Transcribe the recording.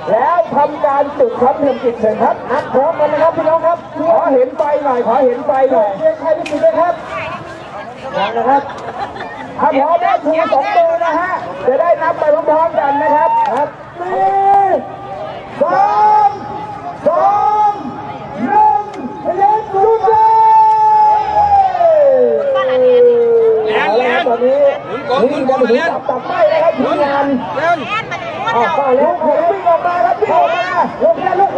แล้วทำการจุดครับเริ่มจิตเสร็จครับนับพร้อมกันนะครับพี่น้องครับขอเห็นไฟหน่อยขอเห็นไฟหน่อยใครที่จุดนะครับนะครับถ้าพร้อมแล้วชูสองมือนะฮะจะได้นับไปพร้อมๆกันนะครับครับ4 3 2 1เล่นจุดเลยตอนนี้วิ่งกันถึงจับไม่นะครับทีมงานก็ลุกวิ่งออกมาครับวิ่งออกมาลุกแค่ลุก